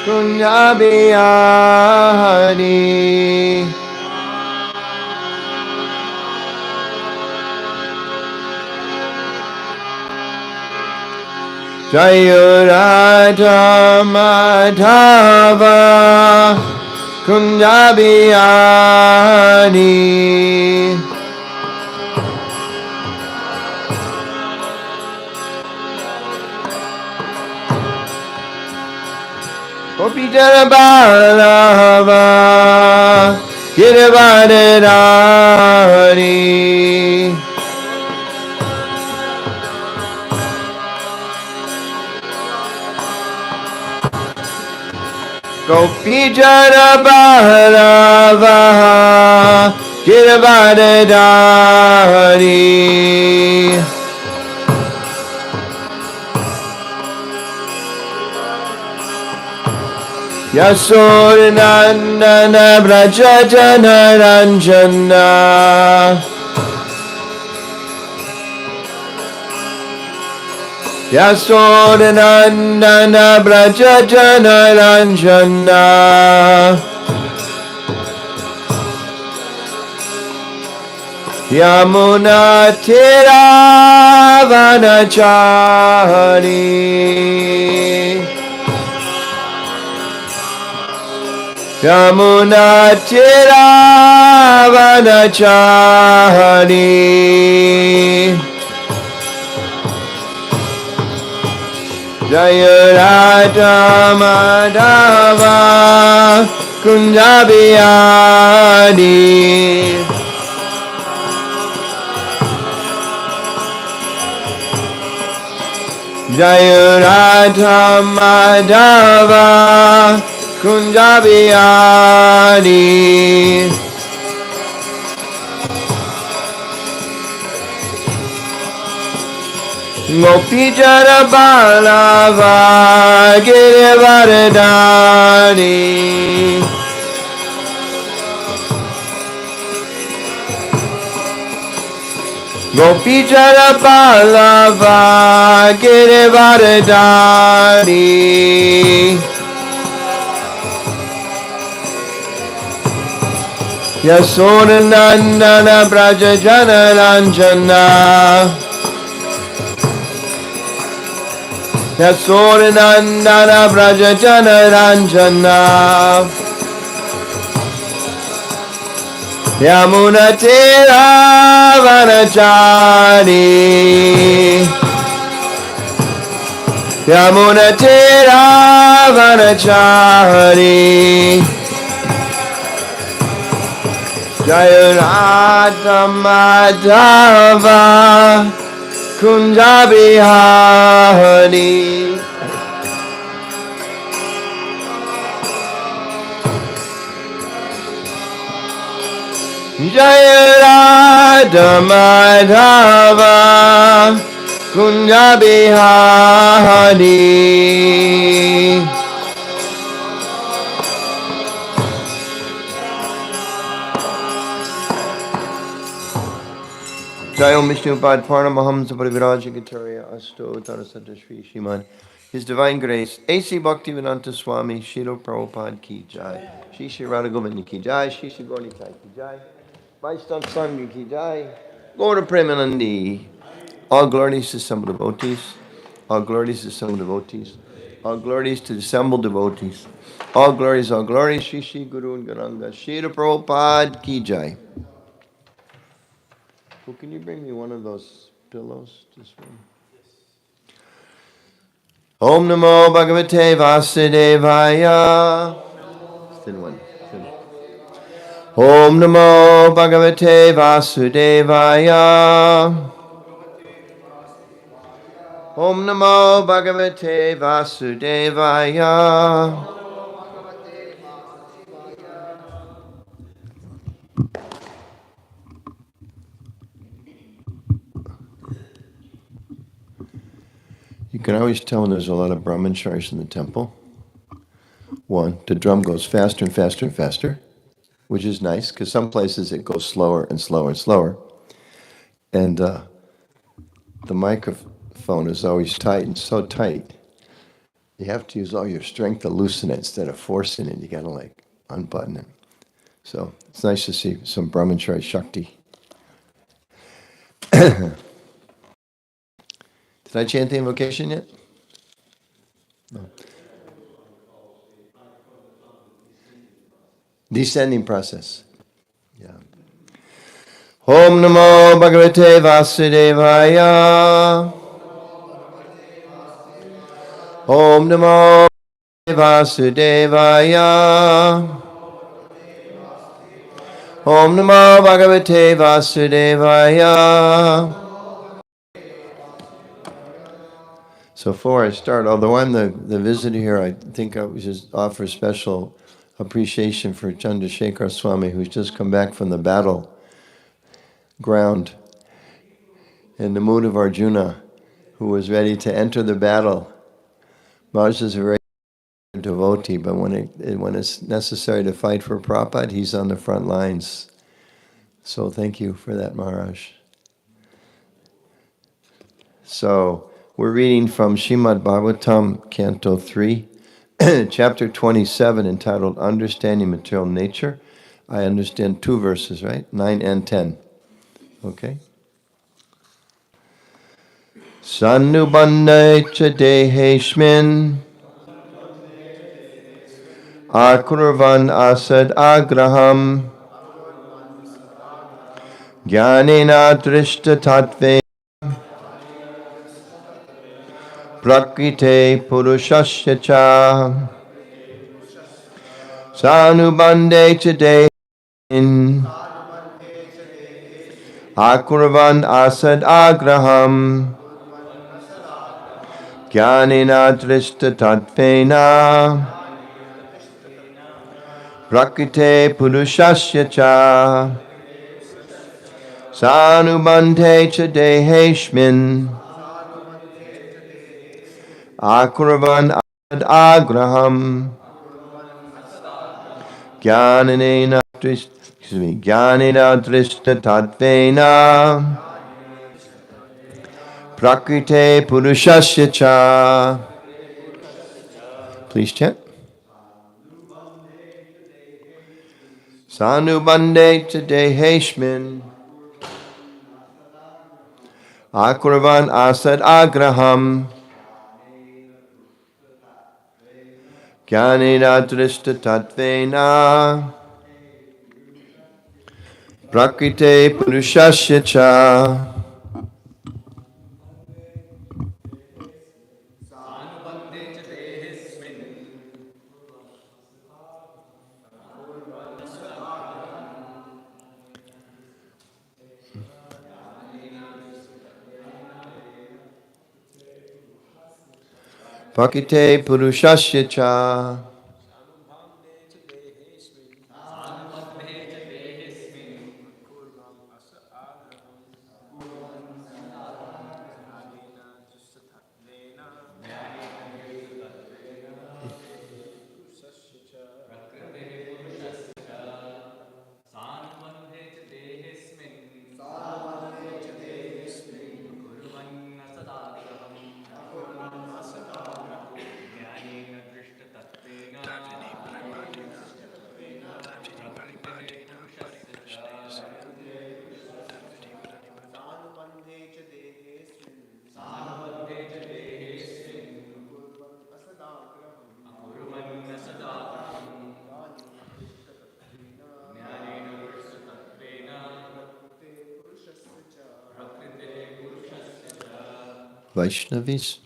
Kunjabiyani Jayurathamadhava Kunjabiyani Gopijana Balava Girivadari Gopijana Balava Girivadari Yasodanandana Brajajana Ranjana Yasodanandana Brajajana Ranjana Yamuna Tiravanachari Yamuna Tiravanachari Jayurathamadhava Kunjabiyani Jayurathamadhava Kunjabiyani Gopijana Balava Girivardhani Gopijana Balava Girivardhani Yasodanandana Brajajana Ranjana Yasodanandana Brajajana Ranjana Yamuna Tiravanachari Yamuna Tiravanachari Jayurathamadhava Kunjabiyani Jayurathamadhava Kunjabiyani Jai Om Vishnu Pad Paramahamsa Pariviraja Gitarya Asto Tarasata Shri Srimad. His Divine Grace, A.C. Bhaktivedanta Swami, Srila Prabhupada Ki Jai, Shri Shri Radha Govinda Ki Jai, Shri Shri Gauri Nitai Ki Jai, Vaishnava Sangha Ki Jai, Gaura Premanandi. All glories to assembled devotees, all glories to assembled devotees, all glories to assembled devotees, all glories, Shri Shri Guru and Garanga, Srila Prabhupada Ki Jai. Well, can you bring me one of those pillows? Just one. Om Namo Bhagavate Vasudevaya. Thin one. Thin. Om Namo Bhagavate Vasudevaya. Om Namo Bhagavate Vasudevaya. You can always tell when there's a lot of brahmacharis in the temple. One, the drum goes faster and faster and faster, which is nice, because some places it goes slower and slower and slower. And the microphone is always tight, and so tight You have to use all your strength to loosen it instead of forcing it. You got to like unbutton it. So it's nice to see some Brahmachari Shakti. Did I chant the invocation yet? No. Descending process. Yeah. Om Namo Bhagavate Vasudevaya. Om Namo Vasudevaya. Om Namo Bhagavate Vasudevaya. So before I start, although I'm the visitor here, I think I would just offer special appreciation for Chandrasekhar Swami, who's just come back from the battle ground in the mood of Arjuna, who was ready to enter the battle. Maharaj is a very devotee, but when it's necessary to fight for Prabhupada, he's on the front lines. So thank you for that, Maharaj. So we're reading from Srimad Bhāgavatam, Canto 3, Chapter 27, entitled Understanding Material Nature. I understand 2 verses, right? 9 and 10. Okay? Sanubandhe cha deheshmin akurvan asad agraham jnanena drishta tattve prakrite purushasya cha sanubandhe cha deheshmin akurvan asad agraham jnanena drishta tattvena prakrite purushasya cha sanubandhe cha deheshmin akurvan asad agraham jnanena drishta tattvena prakrite purushasya cha. Please chant. Sanubandhe cha deheshmin akurvan asad agraham jnanena drishta tattvena prakrite purushasya cha. Prakite purushasya cha. Vaishnavis.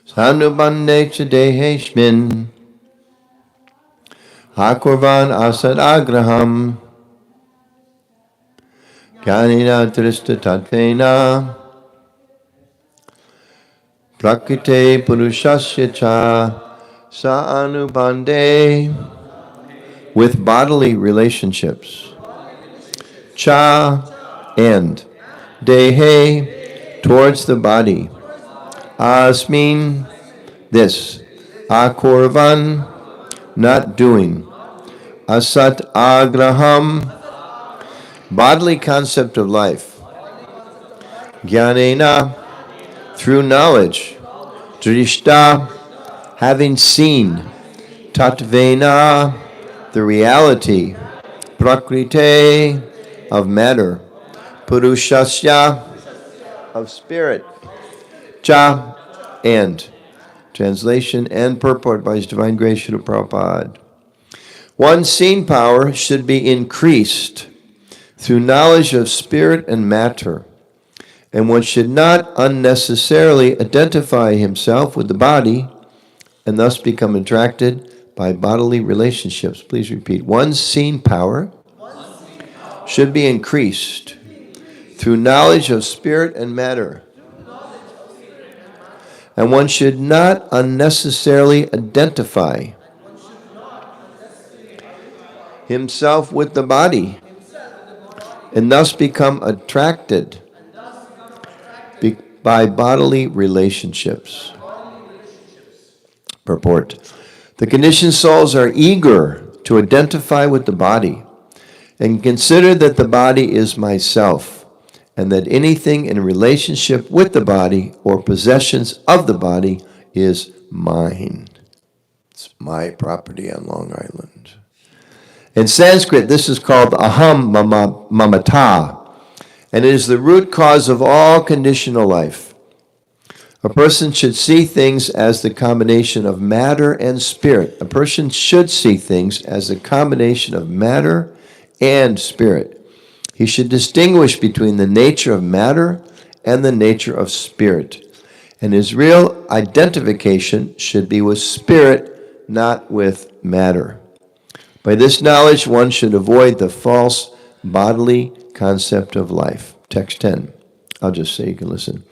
Sanubandhe cha deheshmin akurvan asad agraham Jnanena Drishta Tatvena Prakrite Purushasya Cha Sa Anubande with bodily relationships. Cha and Dehe towards the body. Asmin this. Akorvan not doing. Asat agraham bodily concept of life. Jnanena through knowledge. Drishta having seen. Tatvena the reality. Prakrite of matter. Purushasya of spirit. Cha and. Translation and purport by His Divine Grace Srila Prabhupada. One's seen power should be increased through knowledge of spirit and matter, and one should not unnecessarily identify himself with the body and thus become attracted by bodily relationships. Please repeat. One's seen power should be increased through knowledge of spirit and matter, and one should not unnecessarily identify himself with the body and thus become attracted by bodily relationships. Purport. The conditioned souls are eager to identify with the body and consider that the body is myself, and that anything in relationship with the body or possessions of the body is mine. It's my property on Long Island. In Sanskrit, this is called aham mamata, and it is the root cause of all conditional life. A person should see things as the combination of matter and spirit. A person should see things as a combination of matter and spirit. He should distinguish between the nature of matter and the nature of spirit. And his real identification should be with spirit, not with matter. By this knowledge, one should avoid the false bodily concept of life. Text 10. I'll just say you can listen.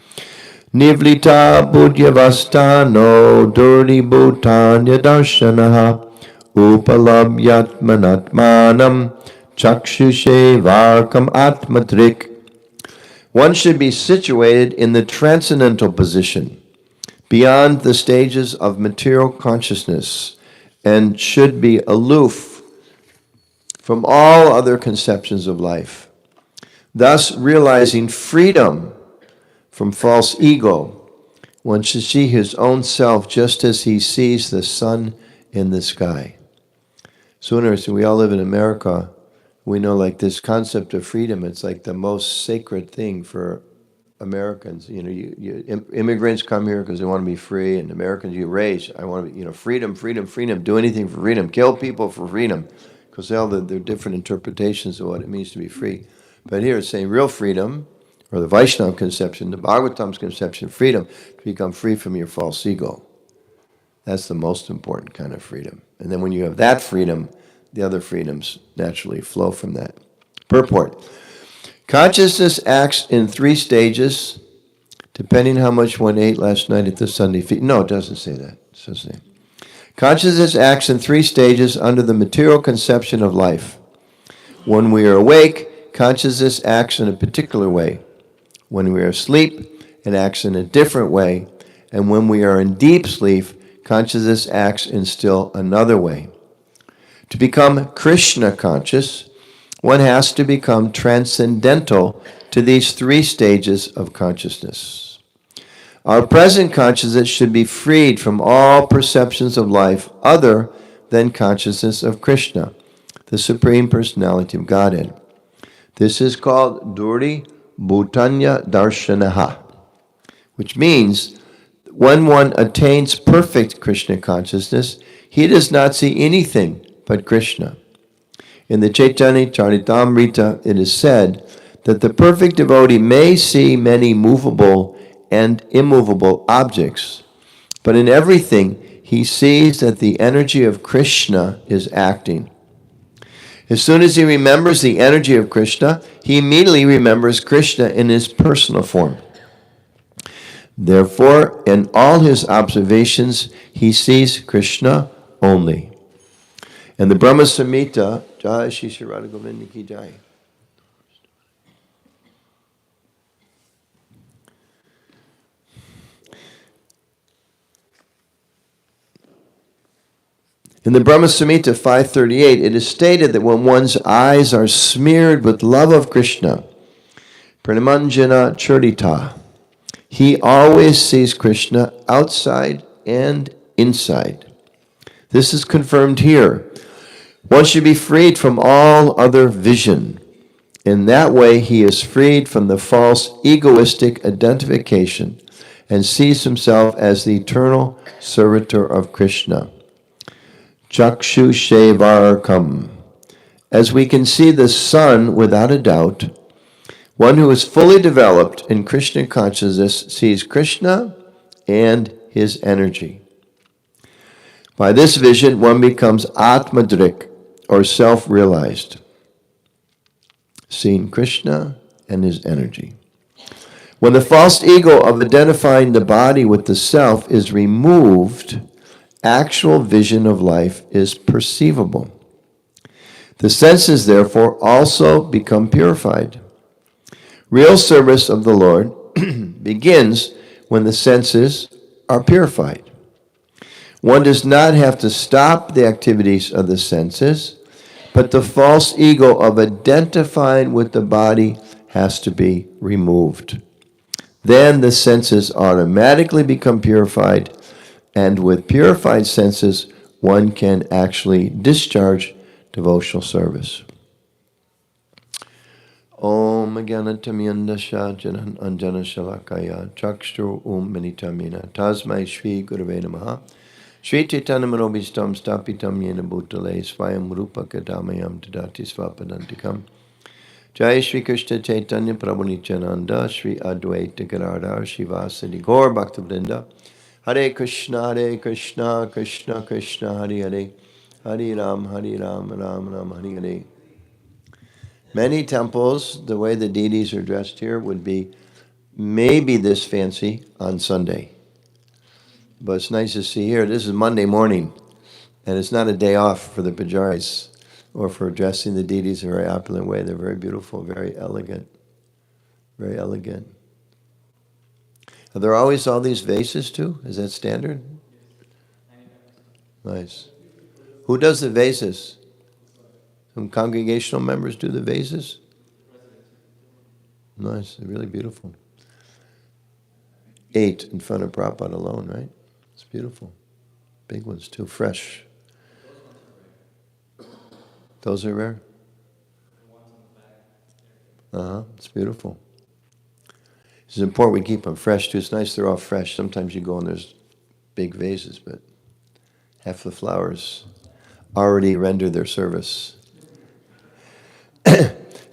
Nivlita buddhyavastano durni bhutanya darshanaha upalabhyat manatmanam chakshushe varkam atmatrik. One should be situated in the transcendental position, beyond the stages of material consciousness, and should be aloof from all other conceptions of life, thus realizing freedom from false ego. One should see his own self just as he sees the sun in the sky. So interesting, we all live in America. We know like this concept of freedom, it's like the most sacred thing for Americans. You know, immigrants come here because they want to be free, and Americans you raise, I want to be, freedom, freedom, freedom, do anything for freedom, kill people for freedom, because they all there are different interpretations of what it means to be free. But here it's saying real freedom, or the Vaishnava conception, the Bhāgavatam's conception, freedom, to become free from your false ego. That's the most important kind of freedom. And then when you have that freedom, the other freedoms naturally flow from that. Purport. Consciousness acts in 3 stages, depending how much one ate last night at the Sunday feast. No, it doesn't say that. It doesn't say. Consciousness acts in 3 stages under the material conception of life. When we are awake, consciousness acts in a particular way. When we are asleep, it acts in a different way. And when we are in deep sleep, consciousness acts in still another way. To become Krishna conscious, one has to become transcendental to these 3 stages of consciousness. Our present consciousness should be freed from all perceptions of life other than consciousness of Krishna, the Supreme Personality of Godhead. This is called Duri Bhutanya Darshanaha, which means when one attains perfect Krishna consciousness, he does not see anything but Krishna. In the Chaitanya Charitamrita, it is said that the perfect devotee may see many movable and immovable objects, but in everything he sees that the energy of Krishna is acting. As soon as he remembers the energy of Krishna, he immediately remembers Krishna in his personal form. Therefore, in all his observations, he sees Krishna only. And the Brahma Samhita, Jai Shri Shri Radha Govinda Ki Jai. In the Brahma Samhita 538, it is stated that when one's eyes are smeared with love of Krishna, Pranamanjana Churita, he always sees Krishna outside and inside. This is confirmed here. One should be freed from all other vision. In that way, he is freed from the false egoistic identification and sees himself as the eternal servitor of Krishna. Chakshu Shevarkam. As we can see the sun without a doubt, one who is fully developed in Krishna consciousness sees Krishna and his energy. By this vision, one becomes Atmadrik, or self-realized, seeing Krishna and his energy. When the false ego of identifying the body with the self is removed, actual vision of life is perceivable. The senses, therefore, also become purified. Real service of the Lord begins when the senses are purified. One does not have to stop the activities of the senses, but the false ego of identifying with the body has to be removed. Then the senses automatically become purified, and with purified senses, one can actually discharge devotional service. Om Gyanatamyandasya Janan Anjana Shalakaya Chakshru Minitamina Tasmai Shri Gurave Namaha Shri Chaitanya Manobhistam Stapitam Yena Bhutale Svayam Rupa Kadamayam Tadati Svapadantikam Jai Shri Krishna Chaitanya Prabhu Nityananda Shri Advaita Gadadhar Shivasadi Gaur Bhaktivinoda Hare Krishna Krishna Krishna Hare Hare Hare Ram Ram Ram Hare Hare. Many temples, the way the deities are dressed here would be maybe this fancy on Sunday. But it's nice to see here. This is Monday morning, and it's not a day off for the pujaris or for dressing the deities in a very opulent way. They're very beautiful, very elegant. Very elegant. Are there always all these vases too? Is that standard? Nice. Who does the vases? Some congregational members do the vases? Nice, they're really beautiful. 8 in front of Prabhupada alone, right? It's beautiful. Big ones too, fresh. Those are rare? It's beautiful. It's important we keep them fresh too. It's nice they're all fresh. Sometimes you go and there's big vases, but half the flowers already render their service.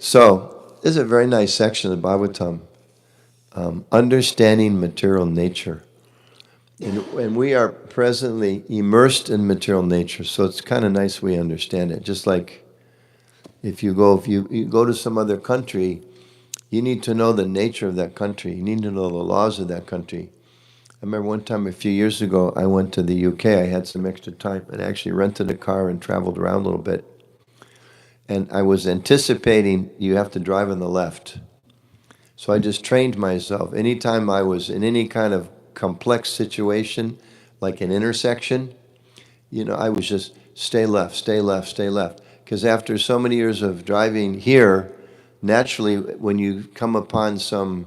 So, this is a very nice section of the Bhāgavatam, understanding material nature. And we are presently immersed in material nature, so it's kind of nice we understand it. Just like if you go to some other country, you need to know the nature of that country. You need to know the laws of that country. I remember one time a few years ago, I went to the UK. I had some extra time and actually rented a car and traveled around a little bit. And I was anticipating you have to drive on the left. So I just trained myself. Anytime I was in any kind of complex situation, like an intersection, I was just stay left, stay left, stay left. Because after so many years of driving here, naturally, when you come upon some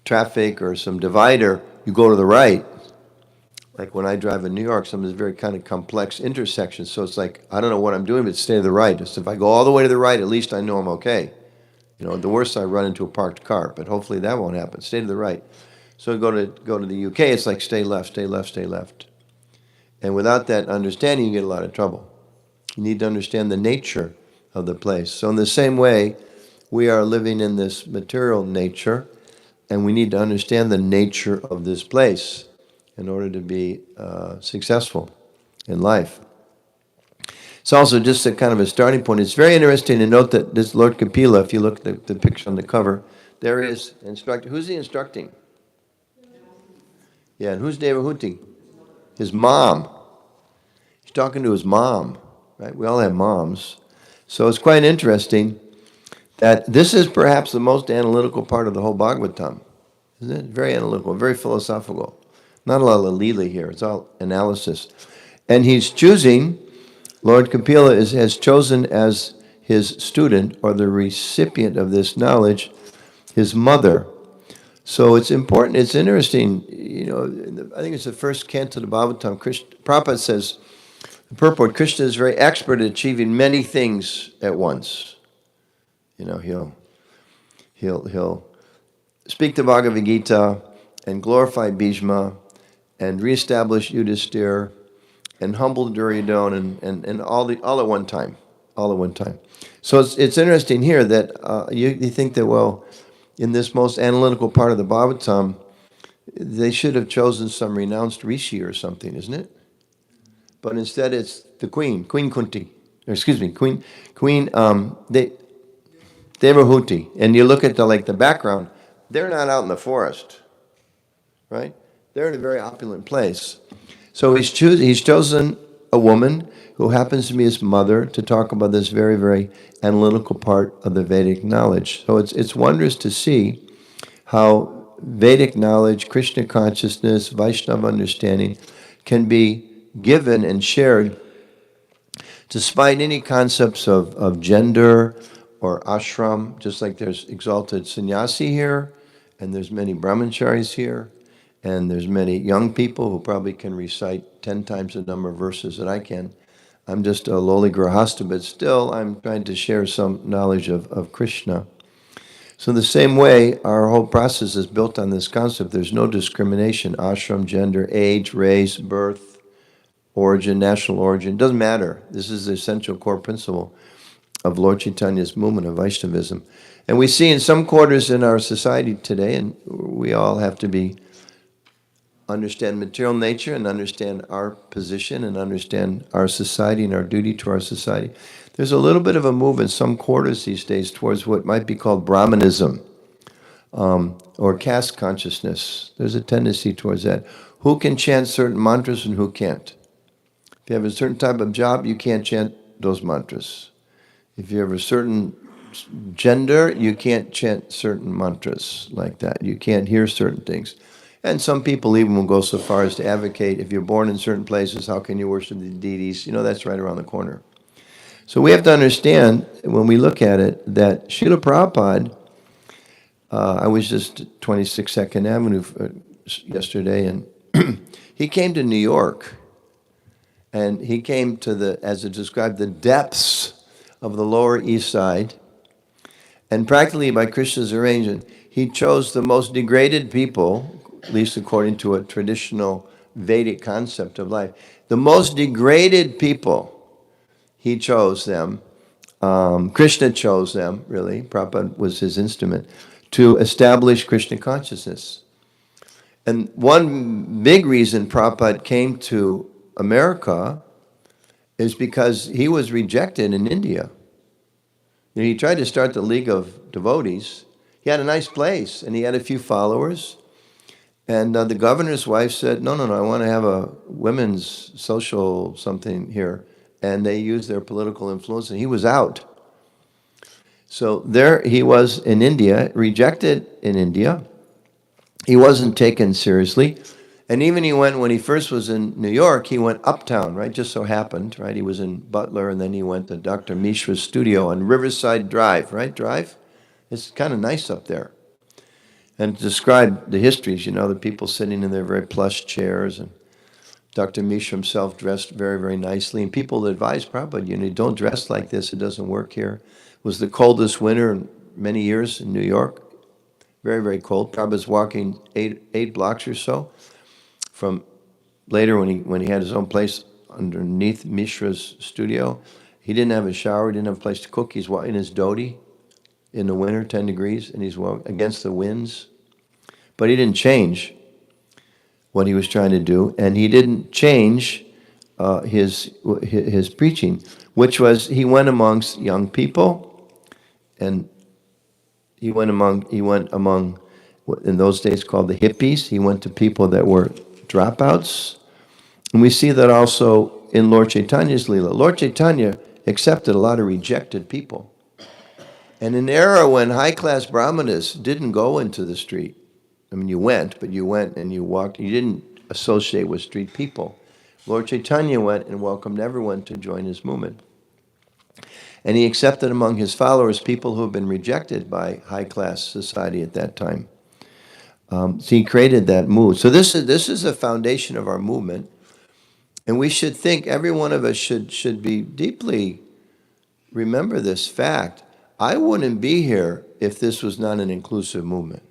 traffic or some divider, you go to the right. Like when I drive in New York, some of these very kind of complex intersections. So it's like, I don't know what I'm doing, but stay to the right. Just if I go all the way to the right, at least I know I'm okay. The worst I run into a parked car, but hopefully that won't happen. Stay to the right. So go to the UK, it's like stay left, stay left, stay left. And without that understanding, you get a lot of trouble. You need to understand the nature of the place. So in the same way, we are living in this material nature, and we need to understand the nature of this place in order to be successful in life. It's also just a kind of a starting point. It's very interesting to note that this Lord Kapila, if you look at the picture on the cover, there is instructor. Who's he instructing? Yeah, and who's Devahuti? His mom. He's talking to his mom, right? We all have moms. So it's quite interesting that this is perhaps the most analytical part of the whole Bhagavatam. Isn't it? Very analytical, very philosophical. Not a lot of lila here. It's all analysis. And he's choosing, Lord Kapila has chosen as his student or the recipient of this knowledge, his mother. So it's important, it's interesting, I think it's the first canto of the Bhagavatam. Prabhupada says, the purport, Krishna is very expert at achieving many things at once. He'll speak the Bhagavad Gita and glorify Bhishma and reestablish Yudhisthira and humble Duryodhana and all at one time. All at one time. So it's interesting here that you think that, well, in this most analytical part of the Bhagavatam, they should have chosen some renounced rishi or something, isn't it? But instead it's the Queen Kunti, Queen Devahuti. And you look at the background, they're not out in the forest, right? They're in a very opulent place. So he's chosen a woman who happens to be his mother to talk about this very, very analytical part of the Vedic knowledge. So it's wondrous to see how Vedic knowledge, Krishna consciousness, Vaishnava understanding can be given and shared despite any concepts of gender or ashram, just like there's exalted sannyasi here, and there's many brahmacharis here, and there's many young people who probably can recite 10 times the number of verses that I can. I'm just a lowly grahasta, but still I'm trying to share some knowledge of Krishna. So the same way, our whole process is built on this concept. There's no discrimination, ashram, gender, age, race, birth, origin, national origin. It doesn't matter. This is the essential core principle of Lord Chaitanya's movement of Vaishnavism. And we see in some quarters in our society today, and we all have to understand material nature and understand our position and understand our society and our duty to our society. There's a little bit of a move in some quarters these days towards what might be called Brahmanism or caste consciousness. There's a tendency towards that. Who can chant certain mantras and who can't? If you have a certain type of job, you can't chant those mantras. If you have a certain gender, you can't chant certain mantras like that. You can't hear certain things. And some people even will go so far as to advocate, if you're born in certain places, how can you worship the deities? That's right around the corner. So we have to understand, when we look at it, that Srila Prabhupada, I was just at 26 2nd Avenue yesterday, and he came to New York, and he came to as it described, the depths of the Lower East Side, and practically by Krishna's arrangement, he chose the most degraded people, at least according to a traditional Vedic concept of life. The most degraded people, he chose them. Krishna chose them, really. Prabhupada was his instrument, to establish Krishna consciousness. And one big reason Prabhupada came to America is because he was rejected in India. He tried to start the League of Devotees. He had a nice place, and he had a few followers. And the governor's wife said, no, I want to have a women's social something here. And they used their political influence, and he was out. So there he was in India, rejected in India. He wasn't taken seriously. And even when he first was in New York, he went uptown, right? Just so happened, right? He was in Butler, and then he went to Dr. Mishra's studio on Riverside Drive, right? Drive? It's kind of nice up there. And described the histories, the people sitting in their very plush chairs, and Dr. Mishra himself dressed very, very nicely. And people advised Prabhupada, don't dress like this, it doesn't work here. It was the coldest winter in many years in New York. Very, very cold. Prabhupada's walking eight blocks or so from later when he had his own place underneath Mishra's studio. He didn't have a shower, he didn't have a place to cook. He's in his dhoti in the winter, 10 degrees, and he's against the winds. But he didn't change what he was trying to do, and he didn't change his preaching, which was he went amongst young people, and he went among what in those days called the hippies. He went to people that were dropouts, and we see that also in Lord Chaitanya's Leela. Lord Chaitanya accepted a lot of rejected people, and in an era when high-class brahmanas didn't go into the street. I mean, you went, but you went and you walked. You didn't associate with street people. Lord Chaitanya went and welcomed everyone to join his movement. And he accepted among his followers people who had been rejected by high-class society at that time. So he created that mood. So this is the foundation of our movement. And we should think, every one of us should be deeply remember this fact. I wouldn't be here if this was not an inclusive movement.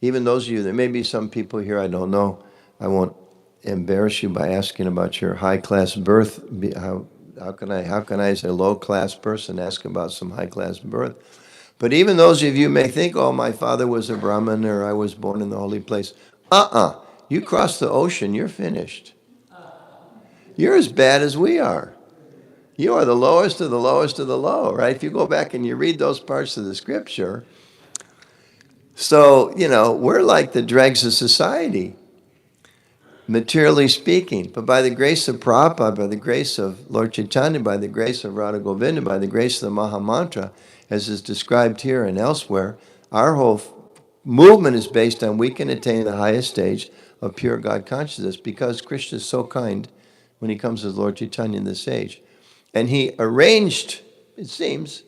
Even those of you, there may be some people here, I don't know. I won't embarrass you by asking about your high-class birth. How can I, as a low-class person, ask about some high-class birth? But even those of you may think, oh, my father was a Brahmin, or I was born in the holy place. You cross the ocean, you're finished. You're as bad as we are. You are the lowest of the lowest of the low, right? If you go back and you read those parts of the scripture, so, we're like the dregs of society, materially speaking. But by the grace of Prabhupada, by the grace of Lord Chaitanya, by the grace of Radha Govinda, by the grace of the Maha Mantra, as is described here and elsewhere, our whole movement is based on we can attain the highest stage of pure God consciousness because Krishna is so kind when he comes as Lord Chaitanya in this age. And he arranged, it seems,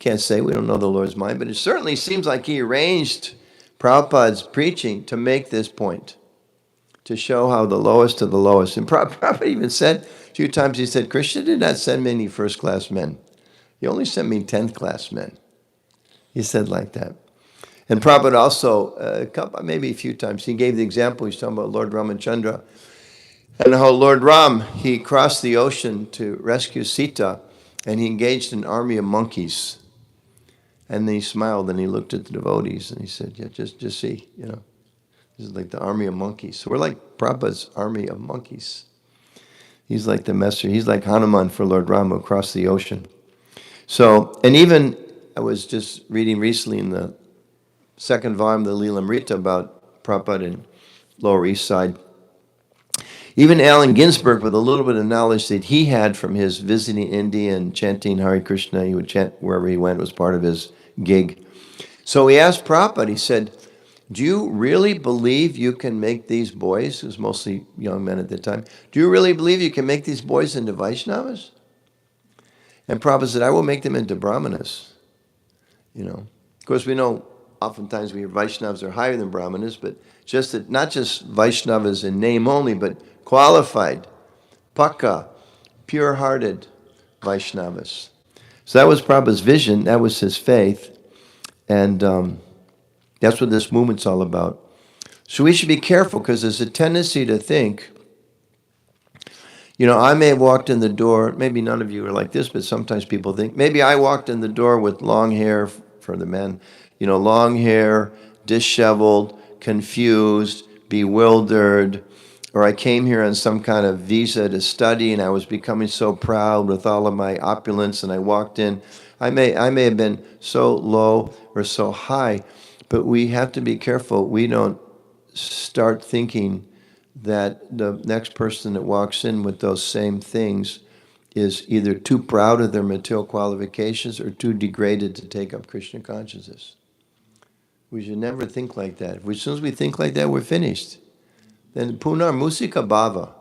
can't say, we don't know the Lord's mind, but it certainly seems like he arranged Prabhupada's preaching to make this point, to show how the lowest of the lowest. And Prabhupada even said, a few times he said, Krishna did not send many first-class men. He only sent me 10th-class men. He said like that. And Prabhupada also, maybe a few times, he gave the example, he's talking about Lord Ramachandra, and how Lord Ram, he crossed the ocean to rescue Sita, and he engaged an army of monkeys. And then he smiled and he looked at the devotees and he said, yeah, just see, this is like the army of monkeys. So we're like Prabhupada's army of monkeys. He's like the messenger. He's like Hanuman for Lord Rama across the ocean. So, and even, I was just reading recently in the second volume of the Leelamrita about Prabhupada in Lower East Side. Even Allen Ginsberg, with a little bit of knowledge that he had from his visiting India and chanting Hare Krishna, he would chant wherever he went, was part of his gig. So he asked Prabhupada, he said, do you really believe you can make these boys, it was mostly young men at the time, do you really believe you can make these boys into Vaishnavas? And Prabhupada said, I will make them into Brahmanas. Of course, we know oftentimes Vaishnavas are higher than Brahmanas, but just that not just Vaishnavas in name only, but qualified, Pakka, pure-hearted Vaishnavas. So that was Prabhupada's vision, that was his faith, and that's what this movement's all about. So we should be careful, because there's a tendency to think, I may have walked in the door, maybe none of you are like this, but sometimes people think, maybe I walked in the door with long hair for the men, long hair, disheveled, confused, bewildered, or I came here on some kind of visa to study and I was becoming so proud with all of my opulence and I walked in. I may have been so low or so high, but we have to be careful we don't start thinking that the next person that walks in with those same things is either too proud of their material qualifications or too degraded to take up Krishna consciousness. We should never think like that. As soon as we think like that, we're finished. Then punar musika bhava,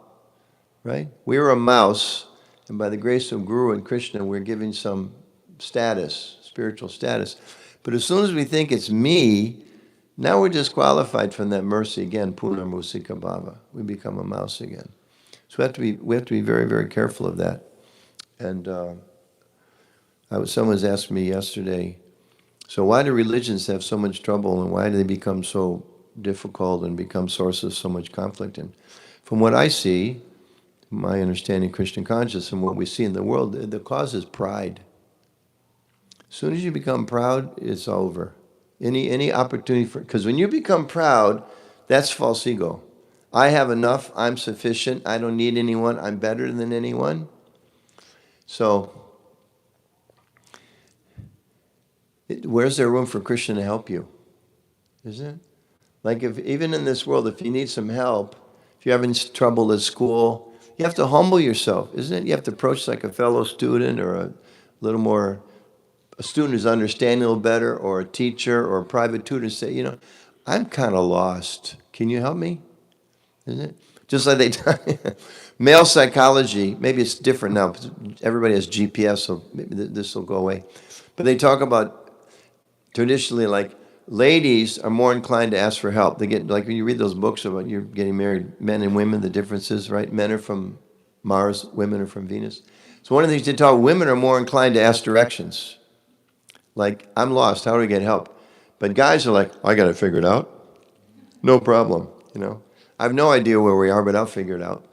right? We're a mouse, and by the grace of Guru and Krishna, we're giving some status, spiritual status. But as soon as we think it's me, now we're disqualified from that mercy again, punar musika bhava. We become a mouse again. So we have to be very, very careful of that. And someone was asking me yesterday, so why do religions have so much trouble and why do they become so difficult and become sources of so much conflict? And from what I see, my understanding of Christian consciousness and what we see in the world, the cause is pride. As soon as you become proud, it's over. Any opportunity for, because when you become proud, that's false ego. I have enough. I'm sufficient. I don't need anyone. I'm better than anyone. So, where's there room for Krishna to help you? Isn't it? Like if even in this world, if you need some help, if you're having trouble at school, you have to humble yourself, isn't it? You have to approach like a fellow student or a little more, a student who's understanding a little better, or a teacher or a private tutor, and say, I'm kind of lost. Can you help me? Isn't it? Just like male psychology, maybe it's different now. Everybody has GPS, so maybe this will go away. But they talk about traditionally, like, ladies are more inclined to ask for help. They get, like when you read those books about you're getting married, men and women, the differences, right? Men are from Mars, women are from Venus. So one of the things they talk, women are more inclined to ask directions. Like, I'm lost, how do I get help? But guys are like, I got to figure it out. No problem, I have no idea where we are, but I'll figure it out.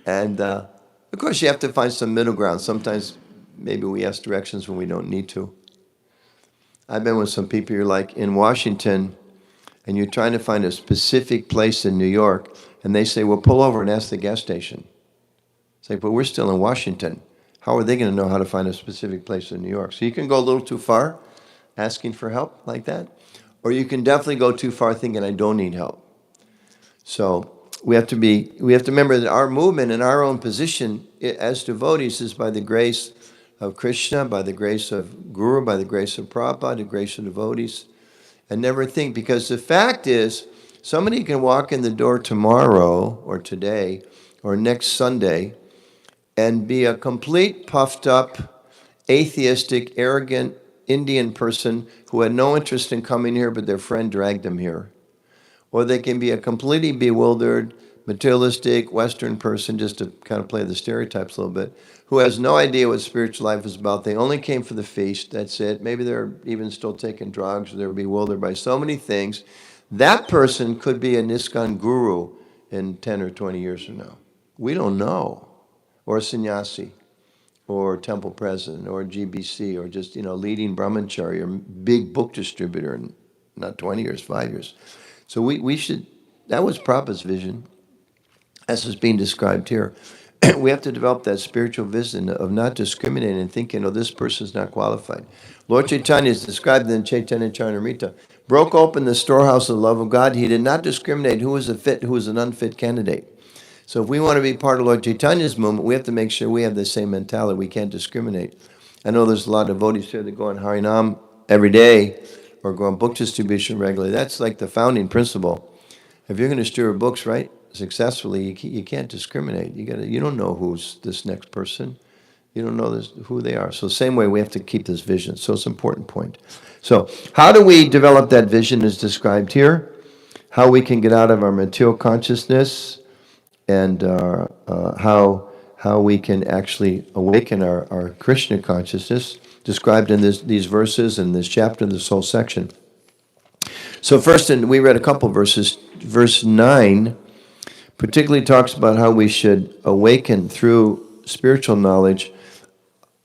And of course, you have to find some middle ground. Sometimes maybe we ask directions when we don't need to. I've been with some people, you're like in Washington, and you're trying to find a specific place in New York, and they say, well, pull over and ask the gas station. It's like, but we're still in Washington. How are they going to know how to find a specific place in New York? So you can go a little too far asking for help like that, or you can definitely go too far thinking I don't need help. So we have to remember that our movement and our own position as devotees is by the grace of Krishna, by the grace of Guru, by the grace of Prabhupada, the grace of devotees. And never think, because the fact is, somebody can walk in the door tomorrow or today or next Sunday and be a complete puffed up, atheistic, arrogant Indian person who had no interest in coming here, but their friend dragged them here. Or they can be a completely bewildered, materialistic, Western person, just to kind of play the stereotypes a little bit, who has no idea what spiritual life is about. They only came for the feast, that's it. Maybe they're even still taking drugs, or they're bewildered by so many things. That person could be a ISKCON guru in 10 or 20 years from now. We don't know. Or a sannyasi, or temple president, or GBC, or just, leading brahmachari, or big book distributor in not 20 years, 5 years. So we should, that was Prabhupada's vision, as is being described here. We have to develop that spiritual vision of not discriminating and thinking, this person's not qualified. Lord Chaitanya is described in Chaitanya Charitamrita. Broke open the storehouse of the love of God. He did not discriminate who was a fit, who was an unfit candidate. So if we want to be part of Lord Chaitanya's movement, we have to make sure we have the same mentality. We can't discriminate. I know there's a lot of devotees here that go on Harinam every day or go on book distribution regularly. That's like the founding principle. If you're going to distribute books, right, successfully, you can't discriminate. You don't know who's this next person. You don't know who they are. So same way, we have to keep this vision. So it's an important point. So how do we develop that vision as described here? How we can get out of our material consciousness, and how we can actually awaken our Krishna consciousness, described in these verses, in this chapter, this whole section. So first, we read a couple verses. Verse 9 particularly talks about how we should awaken through spiritual knowledge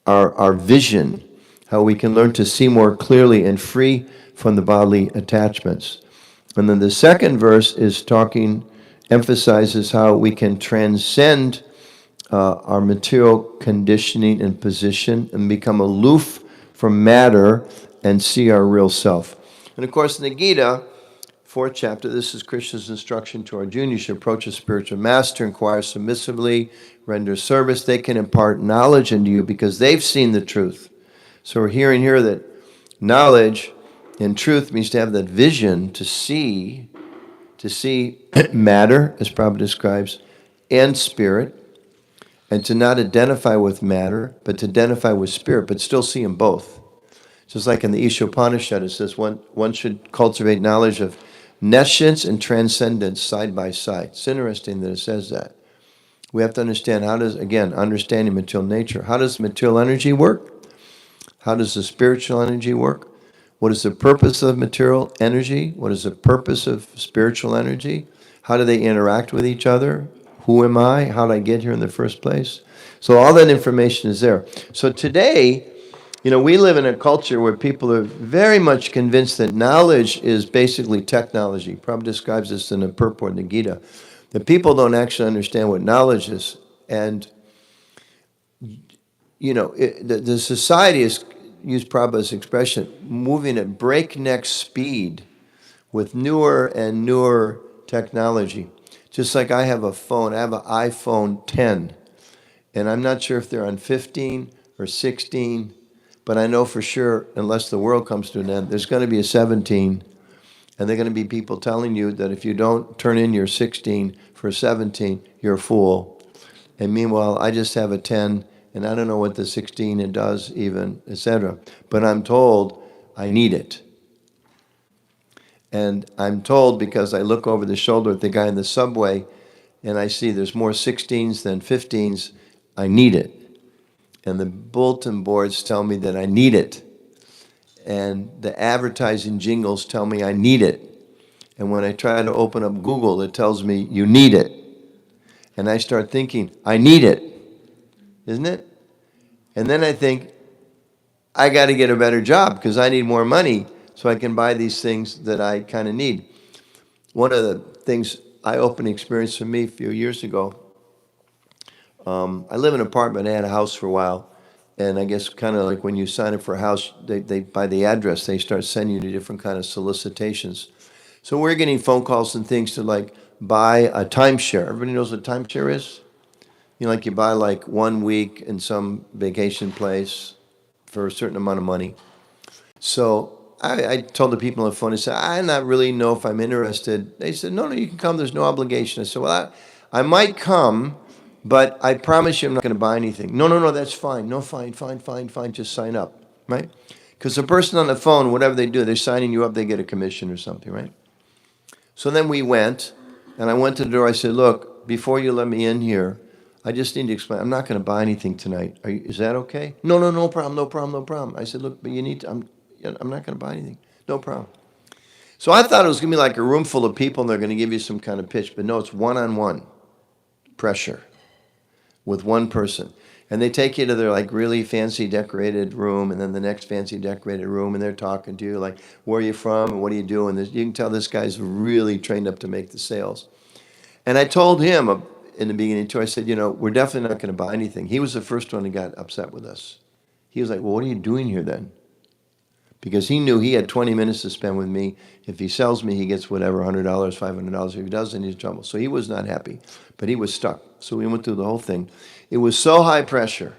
our vision, how we can learn to see more clearly and free from the bodily attachments. And then the second verse is emphasizes how we can transcend our material conditioning and position and become aloof from matter and see our real self. And of course, in the Gita, 4th chapter, this is Krishna's instruction to Arjuna. You should approach a spiritual master, inquire submissively, render service. They can impart knowledge into you because they've seen the truth. So we're hearing here that knowledge and truth means to have that vision to see matter, as Prabhupada describes, and spirit, and to not identify with matter, but to identify with spirit, but still see them both. Just like in the Ishopanishad, it says one should cultivate knowledge of nescience and transcendence side by side. It's interesting that it says that. We have to understand understanding material nature. How does material energy work? How does the spiritual energy work? What is the purpose of material energy? What is the purpose of spiritual energy? How do they interact with each other? Who am I? How did I get here in the first place? So all that information is there. So today, we live in a culture where people are very much convinced that knowledge is basically technology. Prabhupada describes this in the purport in the Gita. The people don't actually understand what knowledge is. And, the society is, use Prabhupada's expression, moving at breakneck speed with newer and newer technology. Just like I have a phone, I have an iPhone 10, and I'm not sure if they're on 15 or 16, but I know for sure, unless the world comes to an end, there's going to be a 17, and there are going to be people telling you that if you don't turn in your 16 for a 17, you're a fool. And meanwhile, I just have a 10, and I don't know what the 16 it does even, etc. But I'm told I need it. And I'm told because I look over the shoulder at the guy in the subway and I see there's more 16s than 15s, I need it. And the bulletin boards tell me that I need it. And the advertising jingles tell me I need it. And when I try to open up Google, it tells me you need it. And I start thinking, I need it, isn't it? And then I think, I got to get a better job because I need more money so I can buy these things that I kind of need. One of the things, eye-opening experience for me a few years ago, I live in an apartment, I had a house for a while, and I guess kind of like when you sign up for a house, they by the address, they start sending you to different kind of solicitations. So we're getting phone calls and things to like buy a timeshare. Everybody knows what timeshare is? Like you buy like 1 week in some vacation place for a certain amount of money. So I told the people on the phone, I said, I not really know if I'm interested. They said, no, you can come, there's no obligation. I said, well, I might come, but I promise you I'm not going to buy anything. No, that's fine. No, fine, just sign up, right? Because the person on the phone, whatever they do, they're signing you up, they get a commission or something, right? So then we went, and I went to the door, I said, look, before you let me in here, I just need to explain, I'm not going to buy anything tonight. Is that okay? No problem. I said, look, but you need to, I'm not going to buy anything. No problem. So I thought it was going to be like a room full of people and they're going to give you some kind of pitch, but no, it's one-on-one pressure with one person. And they take you to their like really fancy decorated room and then the next fancy decorated room and they're talking to you like, where are you from and what do you do? And you can tell this guy's really trained up to make the sales. And I told him in the beginning too, I said, we're definitely not going to buy anything. He was the first one that got upset with us. He was like, well, what are you doing here then? Because he knew he had 20 minutes to spend with me. If he sells me, he gets whatever, $100, $500. If he doesn't, he's in trouble. So he was not happy, but he was stuck. So we went through the whole thing. It was so high pressure.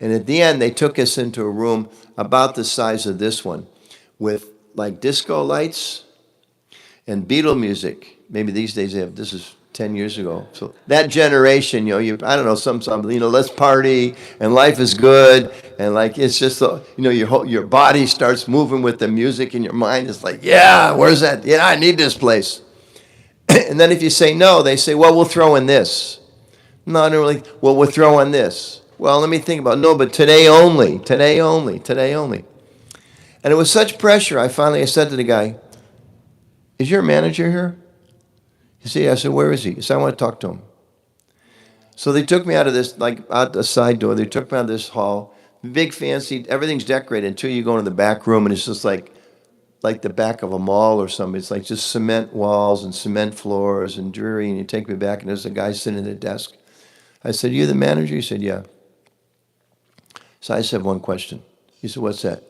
And at the end, they took us into a room about the size of this one with like disco lights and Beatle music. Maybe these days they have, this is 10 years ago. So that generation, I don't know, something, let's party and life is good. And like, it's just, your body starts moving with the music and your mind is like, yeah, where's that? Yeah, I need this place. And then if you say no, they say, well, we'll throw in this. No, they're like, well, we'll throw in this. Well, let me think about it. No, but today only. And it was such pressure, I said to the guy, is your manager here? He said, I said, where is he? He said, I want to talk to him. So they took me out of this, like out the side door. They took me out of this hall, big fancy, everything's decorated until you go into the back room and it's just like the back of a mall or something. It's like just cement walls and cement floors and dreary. And you take me back and there's a guy sitting at the desk. I said, you the manager? He said, yeah. So I said one question. He said, what's that?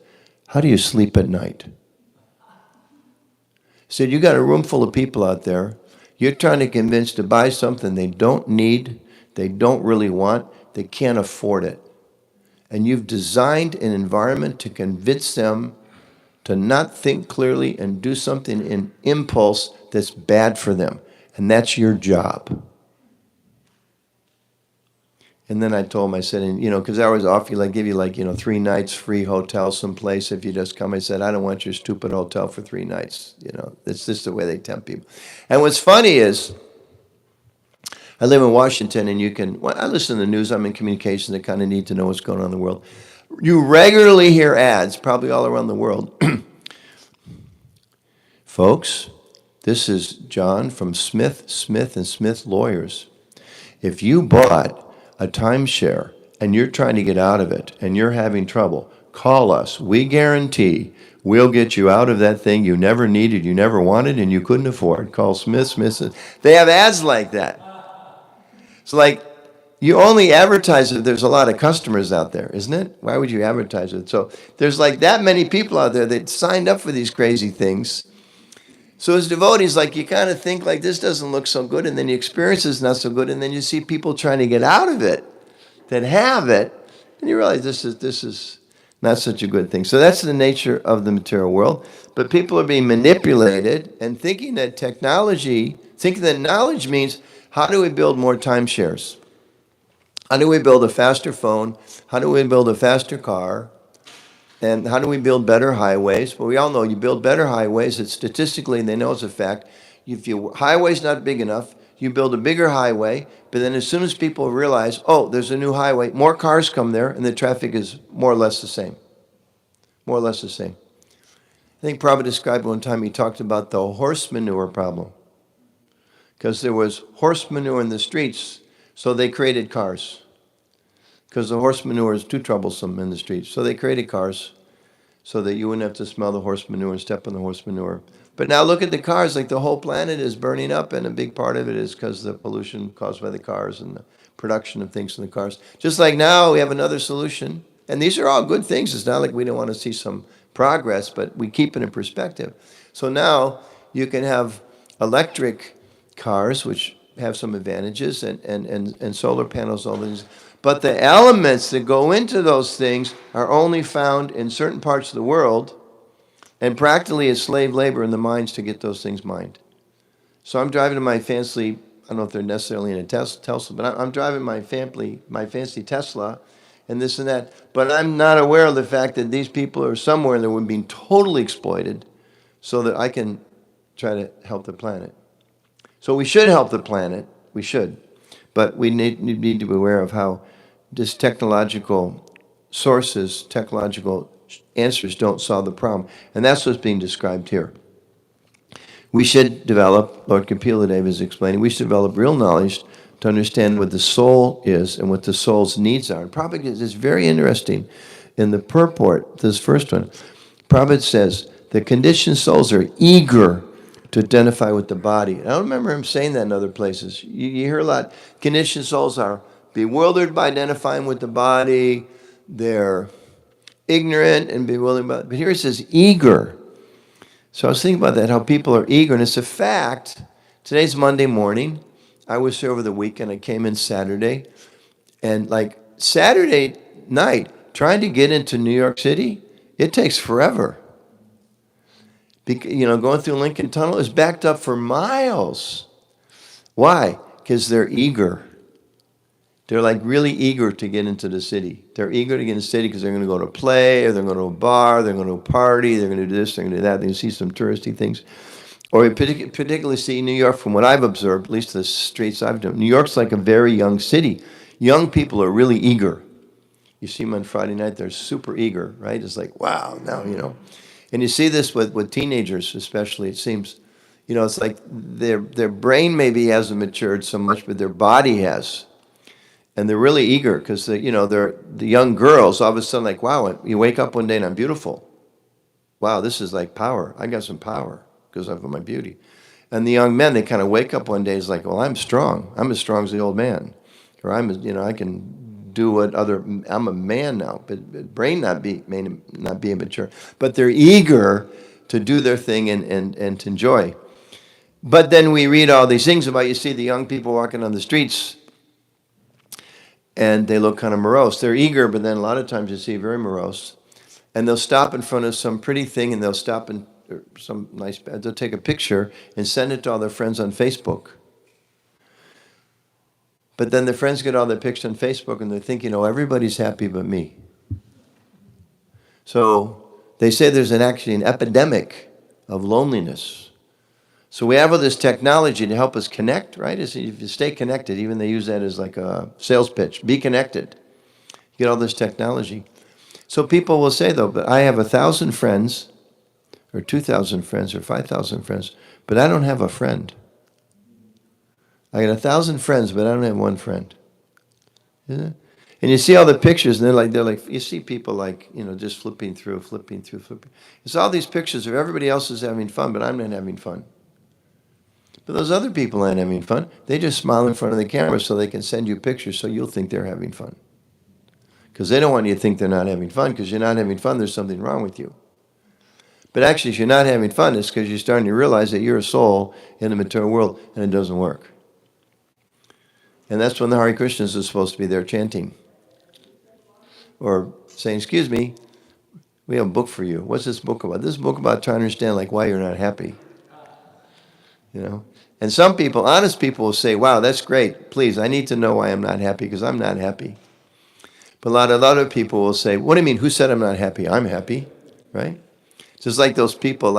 How do you sleep at night? He said, you got a room full of people out there. You're trying to convince to buy something they don't need, they don't really want, they can't afford it. And you've designed an environment to convince them to not think clearly and do something in impulse that's bad for them. And that's your job. And then I told him, I said, because I always offer you, give you 3 nights free hotel someplace if you just come. I said, I don't want your stupid hotel for 3 nights. It's just the way they tempt people. And what's funny is, I live in Washington, and I listen to the news. I'm in communications. I kind of need to know what's going on in the world. You regularly hear ads, probably all around the world. Folks, this is John from Smith and Smith Lawyers. If you bought a timeshare and you're trying to get out of it and you're having trouble, call us. We guarantee we'll get you out of that thing you never needed, you never wanted, and you couldn't afford. Call Smith. They have ads like that. It's like, you only advertise if there's a lot of customers out there, isn't it? Why would you advertise it? So there's like that many people out there that signed up for these crazy things. So as devotees, like, you kind of think like, this doesn't look so good, and then the experience is not so good, and then you see people trying to get out of it that have it, and you realize this is not such a good thing. So that's the nature of the material world. But people are being manipulated and thinking that knowledge means, how do we build more timeshares? How do we build a faster phone? How do we build a faster car? And how do we build better highways? Well, we all know you build better highways. It's statistically, they know it's a fact. If your highway's not big enough, you build a bigger highway, but then as soon as people realize, oh, there's a new highway, more cars come there, and the traffic is more or less the same. More or less the same. I think Prabhu described one time, he talked about the horse manure problem. Because there was horse manure in the streets, so they created cars. Because the horse manure is too troublesome in the streets. So they created cars so that you wouldn't have to smell the horse manure and step on the horse manure. But now look at the cars, like the whole planet is burning up, and a big part of it is because of the pollution caused by the cars and the production of things in the cars. Just like now, we have another solution. And these are all good things. It's not like we don't want to see some progress, but we keep it in perspective. So now you can have electric cars, which have some advantages, and solar panels, all these. But the elements that go into those things are only found in certain parts of the world, and practically it's slave labor in the mines to get those things mined. So I'm driving to my fancy, I don't know if they're necessarily in a Tesla, but I'm driving my fancy Tesla, and this and that. But I'm not aware of the fact that these people are somewhere that were being totally exploited so that I can try to help the planet. So we should help the planet, we should. But we need to be aware of how just technological sources, technological answers don't solve the problem. And that's what's being described here. We should develop, Lord Kapila is explaining, we should develop real knowledge to understand what the soul is and what the soul's needs are. And Prabhupada is very interesting in the purport, this first one. Prabhupada says, the conditioned souls are eager to identify with the body. And I don't remember him saying that in other places. You hear a lot, conditioned souls are bewildered by identifying with the body, they're ignorant and bewildered by, but here it says eager. So I was thinking about that, how people are eager, and it's a fact. Today's Monday morning. I was here over the weekend. I came in Saturday, and like Saturday night, trying to get into New York City, it takes forever. Going through Lincoln Tunnel is backed up for miles. Why? Because they're eager. They're like really eager to get into the city. They're eager to get in the city because they're going to go to a play, or they're going to a bar, they're going to a party, they're going to do this, they're going to do that. They're going to see some touristy things. Or particularly see New York, from what I've observed, at least the streets I've done. New York's like a very young city. Young people are really eager. You see them on Friday night, they're super eager, right? It's like, wow, now, And you see this with teenagers especially, it seems. It's like their brain maybe hasn't matured so much, but their body has. And they're really eager because they're the young girls, all of a sudden like, wow, you wake up one day and I'm beautiful. Wow, this is like power. I got some power because of my beauty. And the young men, they kind of wake up one day, it's like, well, I'm strong. I'm as strong as the old man. Or I can do what I'm a man now, but brain may not be immature. But they're eager to do their thing and to enjoy. But then we read all these things about, you see the young people walking on the streets, and they look kind of morose. They're eager, but then a lot of times you see very morose. And they'll stop in front of some pretty thing, and they'll stop in they'll take a picture and send it to all their friends on Facebook. But then the friends get all their pictures on Facebook, and they're thinking, oh, everybody's happy but me. So they say there's actually an epidemic of loneliness. So we have all this technology to help us connect, right? If you stay connected, even they use that as like a sales pitch. Be connected. You get all this technology. So people will say, though, but I have 1,000 friends, or 2,000 friends, or 5,000 friends, but I don't have a friend. I got 1,000 friends, but I don't have one friend. Isn't it? And you see all the pictures, and they're like, you see people like, just flipping through. It's all these pictures of everybody else is having fun, but I'm not having fun. But those other people aren't having fun. They just smile in front of the camera so they can send you pictures so you'll think they're having fun. Because they don't want you to think they're not having fun, because you're not having fun, there's something wrong with you. But actually, if you're not having fun, it's because you're starting to realize that you're a soul in the material world, and it doesn't work. And that's when the Hare Krishnas are supposed to be there chanting. Or saying, excuse me, we have a book for you. What's this book about? This is a book about trying to understand why you're not happy. And some people, honest people, will say, wow, that's great. Please, I need to know why I'm not happy, because I'm not happy. But a lot of other people will say, what do you mean? Who said I'm not happy? I'm happy, right? Just like those people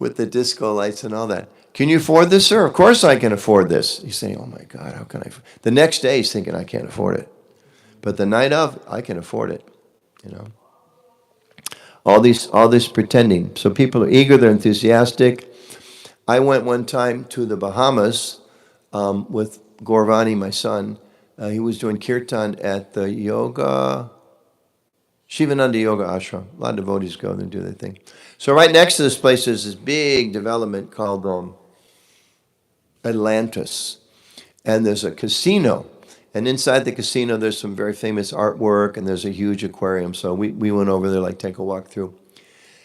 with the disco lights and all that. Can you afford this, sir? Of course I can afford this. You say, oh my God, how can I? The next day he's thinking I can't afford it. But the night of, I can afford it, All this pretending. So people are eager, they're enthusiastic. I went one time to the Bahamas with Gauravani, my son. He was doing kirtan at the Shivananda Yoga Ashram. A lot of devotees go there and do their thing. So right next to this place, there's this big development called Atlantis. And there's a casino. And inside the casino, there's some very famous artwork, and there's a huge aquarium. So we went over there, take a walk through.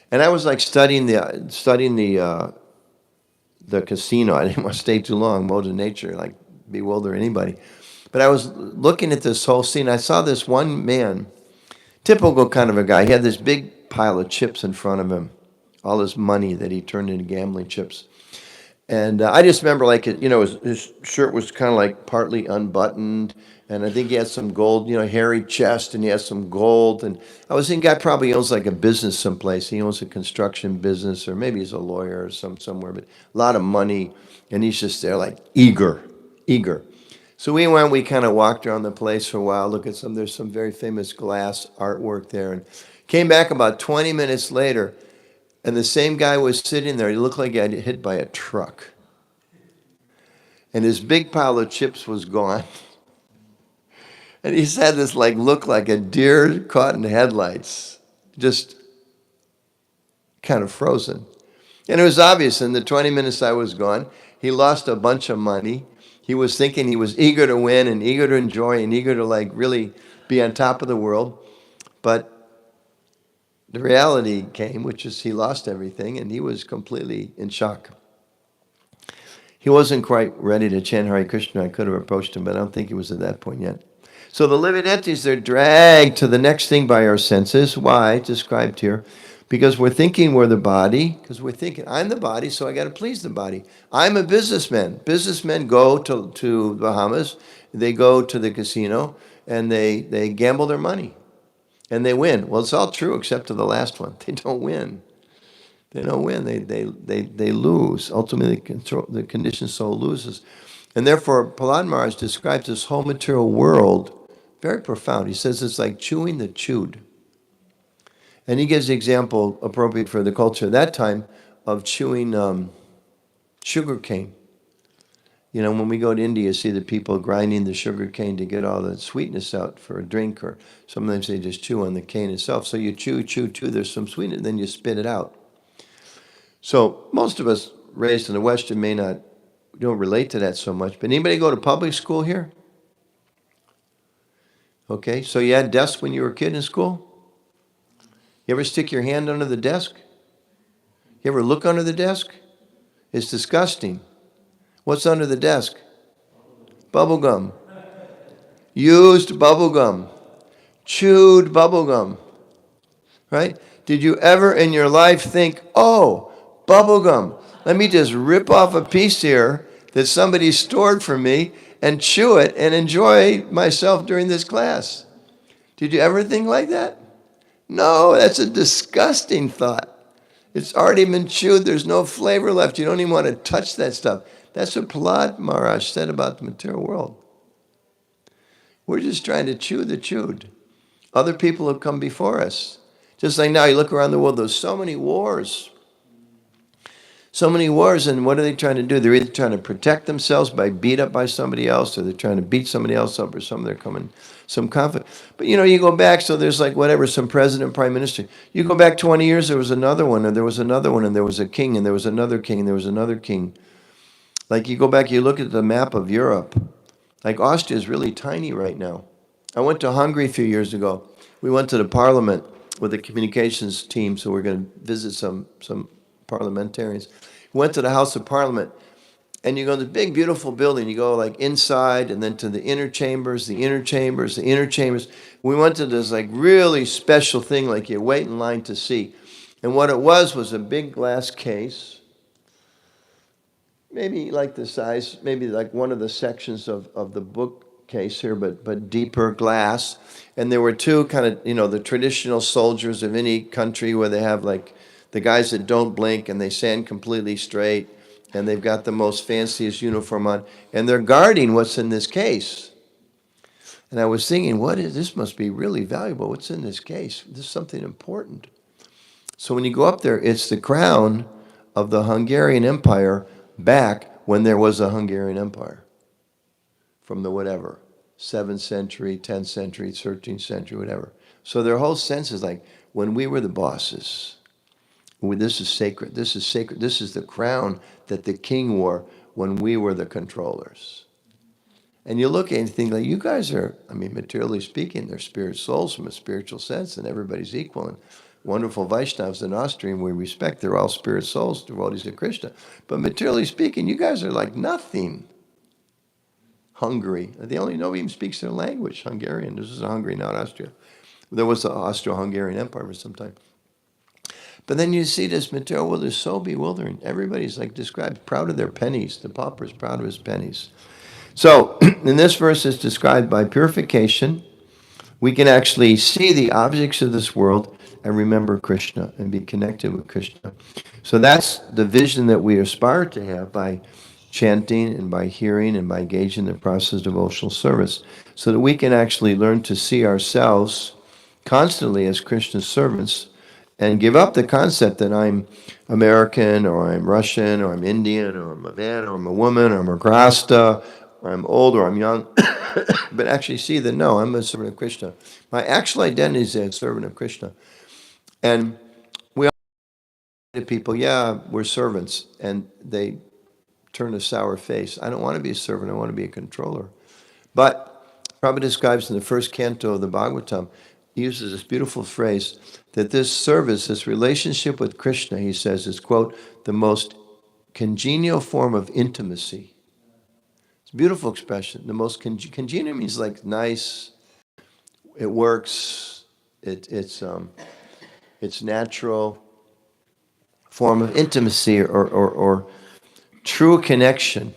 And I was studying the casino. I didn't want to stay too long. Mode of nature, bewilder anybody. But I was looking at this whole scene. I saw this one man, typical kind of a guy. He had this big pile of chips in front of him, all his money that he turned into gambling chips. And I just remember, his shirt was kind of partly unbuttoned, and I think he had some gold, hairy chest, and he has some gold. And I was thinking, guy probably owns a business someplace. He owns a construction business, or maybe he's a lawyer or somewhere, but a lot of money, and he's just there, eager. So we kind of walked around the place for a while, look at there's some very famous glass artwork there, and came back about 20 minutes later, and the same guy was sitting there. He looked like he had hit by a truck. And his big pile of chips was gone. And he had this look like a deer caught in headlights, just kind of frozen. And it was obvious in the 20 minutes I was gone, he lost a bunch of money. He was thinking he was eager to win and eager to enjoy and eager to really be on top of the world. But the reality came, which is he lost everything, and he was completely in shock. He wasn't quite ready to chant Hare Krishna. I could have approached him, but I don't think he was at that point yet. So the living entities, they're dragged to the next thing by our senses. Why? Described here. Because we're thinking we're the body, because we're thinking, I'm the body, so I got to please the body. I'm a businessman. Businessmen go to Bahamas, they go to the casino, and they gamble their money. And they win. Well, it's all true except to the last one. They don't win. They don't win. They lose. Ultimately, the conditioned soul loses. And therefore, Prahlad Maharaj describes this whole material world very profound. He says it's like chewing the chewed. And he gives the example appropriate for the culture at that time of chewing sugar cane. When we go to India, you see the people grinding the sugar cane to get all the sweetness out for a drink, or sometimes they just chew on the cane itself. So you chew, there's some sweetness, then you spit it out. So most of us raised in the West don't relate to that so much. But anybody go to public school here? Okay, so you had desks when you were a kid in school? You ever stick your hand under the desk? You ever look under the desk? It's disgusting. What's under the desk? Bubble gum. Used bubble gum. Chewed bubble gum. Right? Did you ever in your life think, oh, bubble gum, let me just rip off a piece here that somebody stored for me and chew it and enjoy myself during this class? Did you ever think like that? No, that's a disgusting thought. It's already been chewed. There's no flavor left. You don't even want to touch that stuff. That's what Prahlad Maharaj said about the material world. We're just trying to chew the chewed. Other people have come before us. Just like now, you look around the world, there's so many wars. So many wars, and what are they trying to do? They're either trying to protect themselves by beat up by somebody else, or they're trying to beat somebody else up, or they're coming, some conflict. But you go back, so there's like whatever, some president, prime minister. You go back 20 years, there was another one, and there was another one, and there was a king, and there was another king, and there was another king. Like you go back, you look at the map of Europe, like Austria is really tiny right now. I went to Hungary a few years ago. We went to the parliament with the communications team, so we're going to visit some parliamentarians. We went to the House of Parliament, and you go to the big, beautiful building. You go like inside, and then to the inner chambers, the inner chambers, the inner chambers. We went to this like really special thing, like you wait in line to see. And what it was a big glass case, maybe like the size, maybe like one of the sections of the bookcase here, but deeper glass. And there were two kind of, the traditional soldiers of any country where they have like the guys that don't blink and they stand completely straight and they've got the most fanciest uniform on and they're guarding what's in this case. And I was thinking, this must be really valuable. What's in this case? This is something important. So when you go up there, it's the crown of the Hungarian Empire back when there was a Hungarian Empire. From the whatever, 7th century, 10th century, 13th century, whatever. So their whole sense is like, when we were the bosses, this is sacred, this is sacred, this is the crown that the king wore when we were the controllers. And you look at it and think, like, you guys are, materially speaking, they're spirit souls from a spiritual sense, and everybody's equal. And wonderful Vaishnavas in Austria, we respect, they're all spirit souls, devotees of Krishna. But materially speaking, you guys are like nothing. Hungary, nobody even speaks their language, Hungarian. This is Hungary, not Austria. There was the Austro-Hungarian Empire for some time. But then you see this material world is so bewildering. Everybody's like described, proud of their pennies. The pauper's proud of his pennies. So, in this verse is described by purification. We can actually see the objects of this world and remember Krishna and be connected with Krishna. So that's the vision that we aspire to have by chanting and by hearing and by engaging in the process of devotional service, so that we can actually learn to see ourselves constantly as Krishna's servants and give up the concept that I'm American or I'm Russian or I'm Indian or I'm a man or I'm a woman or I'm a grasta or I'm old or I'm young, but actually see that, no, I'm a servant of Krishna. My actual identity is a servant of Krishna. And we all say to people, yeah, we're servants, and they turn a sour face. I don't want to be a servant, I want to be a controller. But Prabhu describes in the first canto of the Bhāgavatam, he uses this beautiful phrase that this service, this relationship with Krishna, he says, is, quote, the most congenial form of intimacy. It's a beautiful expression. The most congenial means like nice, it works, it's natural form of intimacy or true connection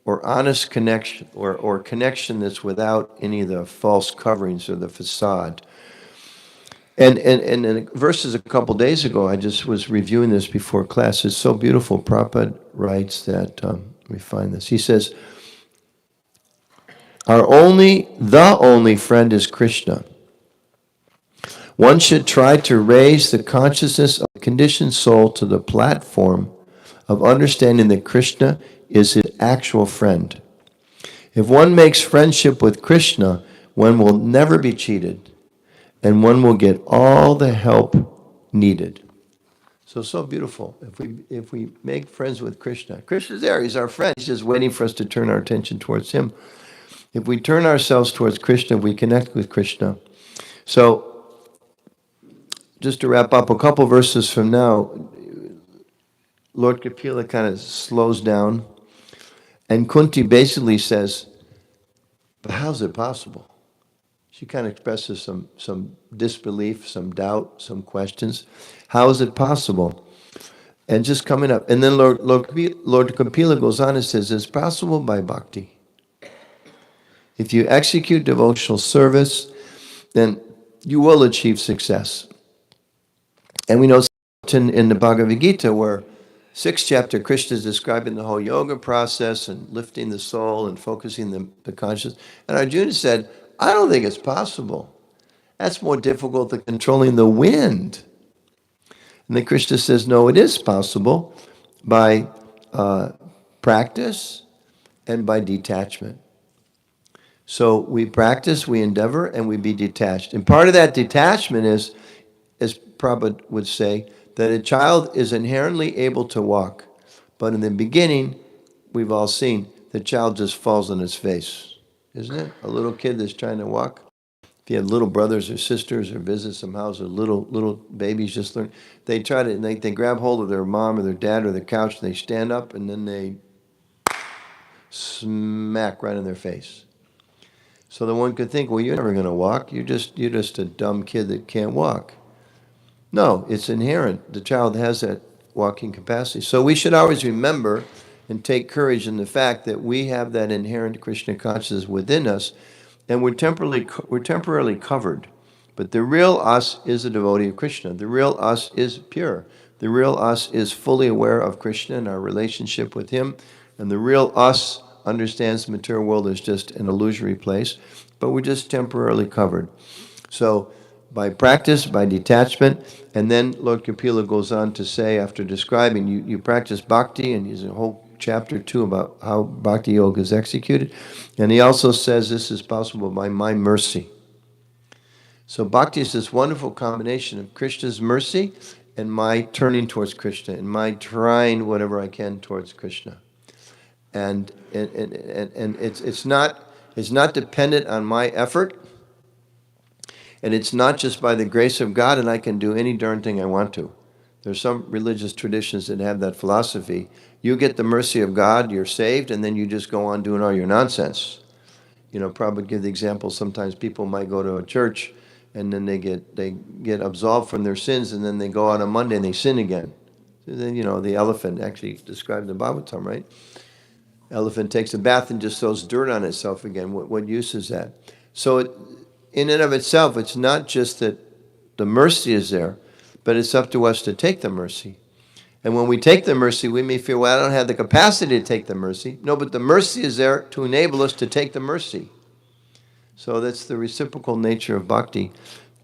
or honest connection or connection that's without any of the false coverings or the facade. And in the verses a couple days ago, I just was reviewing this before class. It's so beautiful. Prabhupada writes that, let me find this. He says, the only friend is Krishna. One should try to raise the consciousness of the conditioned soul to the platform of understanding that Krishna is his actual friend. If one makes friendship with Krishna, one will never be cheated, and one will get all the help needed. So beautiful. If we make friends with Krishna, Krishna's there, he's our friend. He's just waiting for us to turn our attention towards him. If we turn ourselves towards Krishna, we connect with Krishna. So, just to wrap up, a couple verses from now, Lord Kapila kind of slows down, and Kunti basically says, but how's it possible? She kind of expresses some disbelief, some doubt, some questions. How is it possible? And just coming up. And then Lord Kapila goes on and says, it's possible by bhakti. If you execute devotional service, then you will achieve success. And we know in the Bhagavad Gita, where 6th chapter, Krishna is describing the whole yoga process and lifting the soul and focusing the consciousness. And Arjuna said, I don't think it's possible. That's more difficult than controlling the wind. And then Krishna says, no, it is possible. by practice and by detachment. So we practice, we endeavor, and we be detached. And part of that detachment is, as Prabhupada would say, that a child is inherently able to walk. But in the beginning, we've all seen, the child just falls on his face, isn't it? A little kid that's trying to walk. If you have little brothers or sisters or visit some house or little babies just learn, they try to, and they grab hold of their mom or their dad or the couch, and they stand up, and then they smack right in their face. So the one could think, well, you're never going to walk. You're just a dumb kid that can't walk. No, it's inherent. The child has that walking capacity. So we should always remember and take courage in the fact that we have that inherent Krishna consciousness within us, and we're temporarily covered. But the real us is a devotee of Krishna. The real us is pure. The real us is fully aware of Krishna and our relationship with him. And the real us understands the material world is just an illusory place, but we're just temporarily covered. So by practice, by detachment, and then Lord Kapila goes on to say, after describing, you practice bhakti, and he's a whole chapter 2 about how bhakti yoga is executed. And he also says this is possible by my mercy. So bhakti is this wonderful combination of Krishna's mercy and my turning towards Krishna, and my trying whatever I can towards Krishna. And it's not dependent on my effort, and it's not just by the grace of God and I can do any darn thing I want to. There's some religious traditions that have that philosophy. You get the mercy of God, you're saved, and then you just go on doing all your nonsense. Probably give the example, sometimes people might go to a church and then they get absolved from their sins, and then they go out on Monday and they sin again. So then, the elephant actually described in Bhāgavatam, right? Elephant takes a bath and just throws dirt on itself again. What use is that? So in and of itself, it's not just that the mercy is there, but it's up to us to take the mercy. And when we take the mercy, we may feel, well, I don't have the capacity to take the mercy. No, but the mercy is there to enable us to take the mercy. So that's the reciprocal nature of bhakti.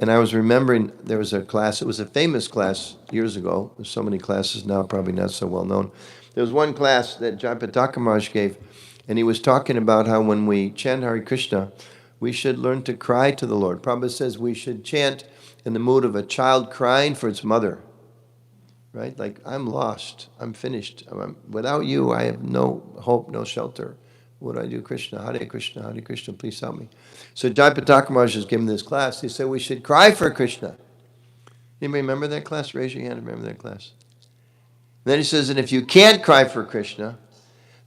And I was remembering there was a class, it was a famous class years ago. There's so many classes now, probably not so well known. There was one class that Jayapataka Maharaj gave, and he was talking about how when we chant Hare Krishna, we should learn to cry to the Lord. Prabhupada says we should chant in the mood of a child crying for its mother. Right? Like, I'm lost. I'm finished. Without you, I have no hope, no shelter. What do I do, Krishna? Hare Krishna, please help me. So Jayapataka Maharaj is giving this class. He said we should cry for Krishna. Anybody remember that class? Raise your hand if you remember that class. And then he says, and if you can't cry for Krishna,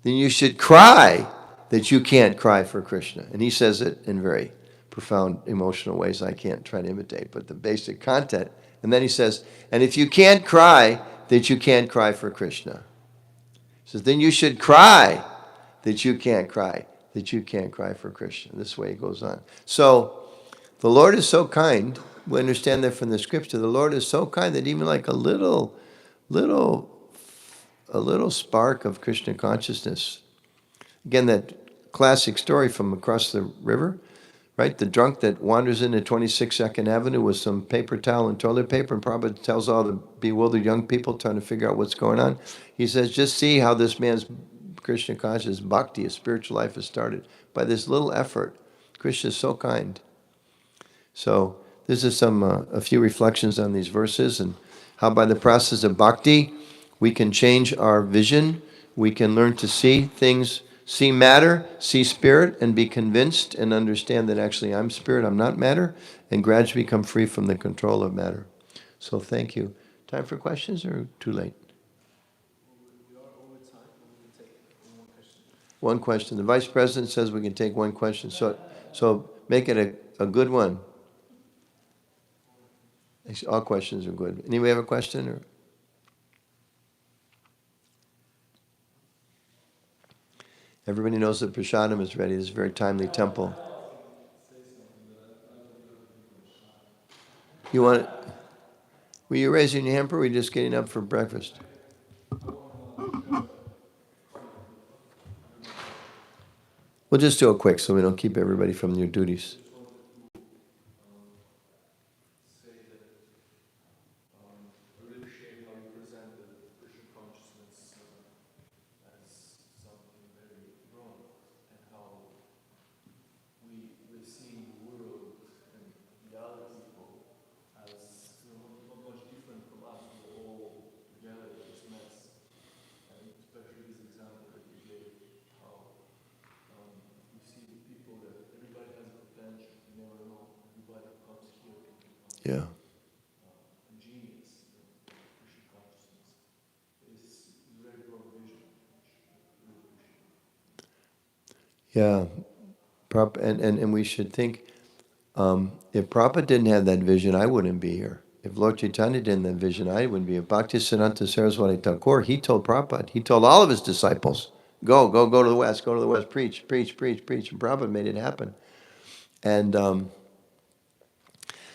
then you should cry that you can't cry for Krishna. And he says it in very profound emotional ways I can't try to imitate, but the basic content. And then he says, and if you can't cry that you can't cry for Krishna, he says, then you should cry that you can't cry for Krishna. This way it goes on. So the Lord is so kind. We understand that from the scripture. The Lord is so kind that even like a little spark of Krishna consciousness. Again, that classic story from across the river, right? The drunk that wanders into 26 Avenue with some paper towel and toilet paper, and probably tells all the bewildered young people trying to figure out what's going on. He says, just see how this man's Krishna consciousness, bhakti, his spiritual life has started by this little effort. Krishna is so kind. So this is a few reflections on these verses and how by the process of bhakti, we can change our vision. We can learn to see things, see matter, see spirit, and be convinced and understand that actually I'm spirit, I'm not matter, and gradually become free from the control of matter. So thank you. Time for questions or too late? One question. The Vice President says we can take one question. So make it a good one. All questions are good. Anybody have a question? Or? Everybody knows that Prasadam is ready. This is a very timely temple. You want it? Were you raising your hand or were you just getting up for breakfast? We'll just do it quick so we don't keep everybody from your duties. Yeah. And we should think, if Prabhupada didn't have that vision, I wouldn't be here. If Lord Chaitanya didn't have that vision, I wouldn't be here. Bhaktisiddhanta Saraswati Thakur, he told Prabhupada, he told all of his disciples, go to the West, preach, preach, preach, preach. And Prabhupada made it happen. And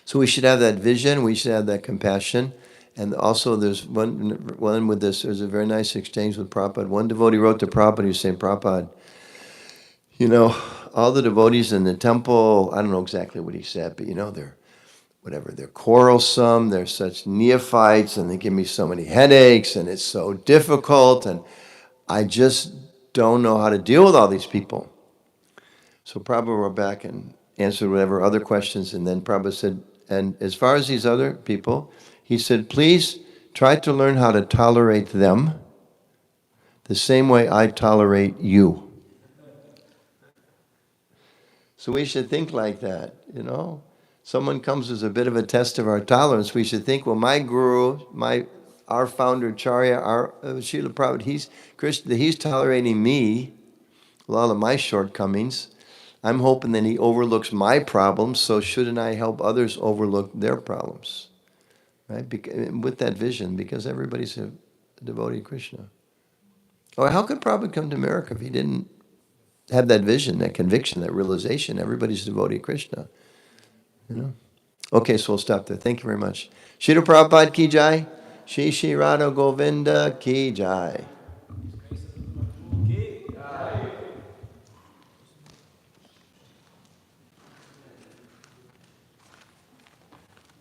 so we should have that vision, we should have that compassion. And also there's one with this, there's a very nice exchange with Prabhupada. One devotee wrote to Prabhupada, he was saying, Prabhupada, all the devotees in the temple, I don't know exactly what he said, but they're quarrelsome, they're such neophytes, and they give me so many headaches, and it's so difficult, and I just don't know how to deal with all these people. So Prabhupada wrote back and answered whatever other questions, and then Prabhupada said, and as far as these other people, he said, please try to learn how to tolerate them the same way I tolerate you. So we should think like that, Someone comes as a bit of a test of our tolerance. We should think, well, my guru, our founder, Charya, our Srila Prabhupada, he's tolerating me, a lot of my shortcomings. I'm hoping that he overlooks my problems, so shouldn't I help others overlook their problems? Right? With that vision, because everybody's a devotee of Krishna. Or how could Prabhupada come to America if he didn't have that vision, that conviction, that realization? Everybody's a devotee of Krishna. Okay, so we'll stop there. Thank you very much. Srila Prabhupada ki jai. Shri Shri Radha Govinda ki jai.